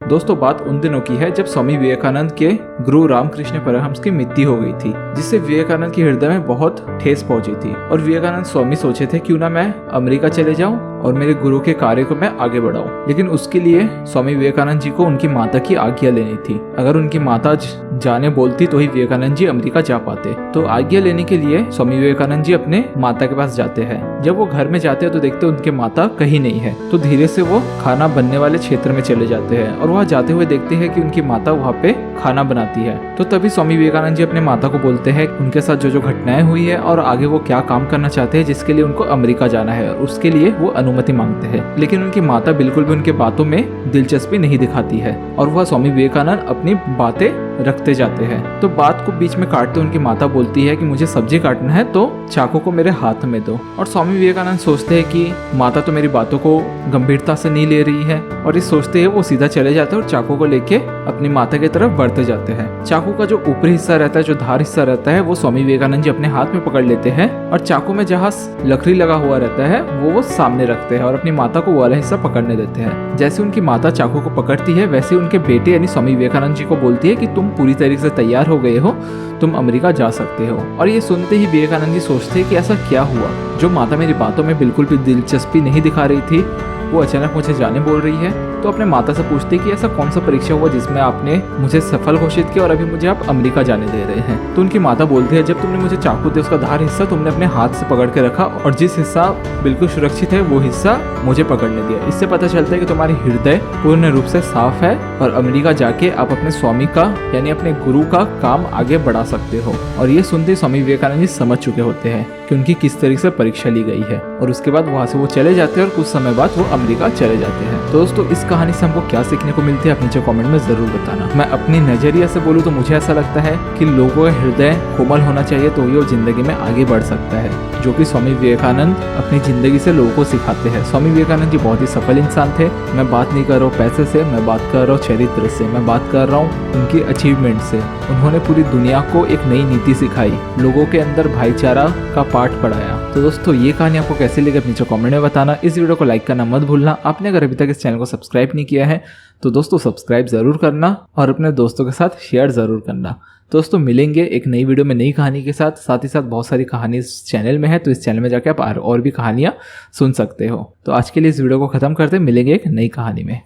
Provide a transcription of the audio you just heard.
दोस्तों बात उन दिनों की है जब स्वामी विवेकानंद के गुरु रामकृष्ण परमहंस की मृत्यु हो गई थी, जिससे विवेकानंद के हृदय में बहुत ठेस पहुंची थी। और विवेकानंद स्वामी सोचे थे क्यों ना मैं अमेरिका चले जाऊं और मेरे गुरु के कार्य को मैं आगे बढ़ाऊं। लेकिन उसके लिए स्वामी विवेकानंद जी को उनकी माता की आज्ञा लेनी थी। अगर उनकी माता जाने बोलती तो ही विवेकानंद जी अमेरिका जा पाते। तो आज्ञा लेने के लिए स्वामी विवेकानंद जी अपने माता के पास जाते हैं। जब वो घर में जाते हैं तो देखते हैं उनके माता कहीं नहीं है। तो धीरे से वो खाना बनने वाले क्षेत्र में चले जाते हैं और वहाँ जाते हुए देखते हैं कि उनकी माता वहाँ पे खाना बनाती है। तो तभी स्वामी विवेकानंद जी अपने माता को बोलते हैं उनके साथ जो घटनाएं हुई है और आगे वो क्या काम करना चाहते हैं, जिसके लिए उनको अमेरिका जाना है और उसके लिए वो अनुमति मांगते हैं। लेकिन उनकी माता बिल्कुल भी उनके बातों में दिलचस्पी नहीं दिखाती है और वह स्वामी विवेकानंद अपनी बातें रखते जाते हैं। तो बात को बीच में काटते उनकी माता बोलती है कि मुझे सब्जी काटना है तो चाकू को मेरे हाथ में दो। और स्वामी विवेकानंद सोचते हैं कि माता तो मेरी बातों को गंभीरता से नहीं ले रही है, और इस सोचते हैं वो सीधा चले जाते हैं और चाकू को लेके अपनी माता की तरफ बढ़ते जाते हैं। चाकू का जो ऊपरी हिस्सा रहता है, जो धार हिस्सा रहता है, वो स्वामी विवेकानंद जी अपने हाथ में पकड़ लेते हैं और चाकू में जहाँ लकड़ी लगा हुआ रहता है वो सामने रखते हैं और अपनी माता को वो वाला हिस्सा पकड़ने देते हैं। जैसे उनकी माता चाकू को पकड़ती है वैसे उनके बेटे यानी स्वामी विवेकानंद जी को बोलती है कि तुम पूरी तरीके से तैयार हो गए हो, तुम अमेरिका जा सकते हो। और ये सुनते ही विवेकानंद जी सोचते हैं कि ऐसा क्या हुआ, जो माता मेरी बातों में बिल्कुल भी दिलचस्पी नहीं दिखा रही थी वो अचानक मुझे जाने बोल रही है। तो अपने माता से पूछते कि ऐसा कौन सा परीक्षा हुआ जिसमें आपने मुझे सफल घोषित किया और अभी मुझे आप अमेरिका जाने दे रहे हैं। तो उनकी माता बोलती है जब तुमने मुझे चाकू दिया उसका धार हिस्सा तुमने अपने हाथ से पकड़ के रखा और जिस हिस्सा बिल्कुल सुरक्षित है वो हिस्सा मुझे पकड़ने दिया। इससे पता चलता है कि तुम्हारी हृदय पूर्ण रूप से साफ है और अमेरिका जाके आप अपने स्वामी का यानी अपने गुरु का काम आगे बढ़ा सकते हो। और ये सुनते स्वामी विवेकानंद जी समझ चुके होते हैं कि उनकी किस तरीके से परीक्षा ली गई है और उसके बाद वहाँ से वो चले जाते हैं और कुछ समय बाद वो अमेरिका चले जाते हैं। तो दोस्तों इस कहानी से हमको क्या सीखने को मिलती है आप नीचे कमेंट में जरूर बताना। मैं अपनी नजरिया से बोलूँ तो मुझे ऐसा लगता है कि लोगों का हृदय कोमल होना चाहिए तो ही वो जिंदगी में आगे बढ़ सकता है, जो कि स्वामी विवेकानंद अपनी जिंदगी से लोगों को सिखाते हैं। स्वामी विवेकानंद जी बहुत ही सफल इंसान थे। मैं बात नहीं कर रहा हूँ पैसे से, मैं बात कर रहा हूँ चरित्र से, मैं बात कर रहा हूँ उनकी अचीवमेंट से। उन्होंने पूरी दुनिया को एक नई नीति सिखाई, लोगों के अंदर भाईचारा का पाठ पढ़ाया। तो दोस्तों ये कहानी आपको कैसी लगी नीचे कमेंट में बताना। इस वीडियो को लाइक करना मत भूलना। आपने अगर अभी तक इस चैनल को सब्सक्राइब नहीं किया है तो दोस्तों सब्सक्राइब जरूर करना और अपने दोस्तों के साथ शेयर जरूर करना। दोस्तों मिलेंगे एक नई वीडियो में नई कहानी के साथ। साथ ही साथ बहुत सारी कहानी इस चैनल में है तो इस चैनल में जाके आप और भी कहानियां सुन सकते हो। तो आज के लिए इस वीडियो को खत्म करते, मिलेंगे एक नई कहानी में।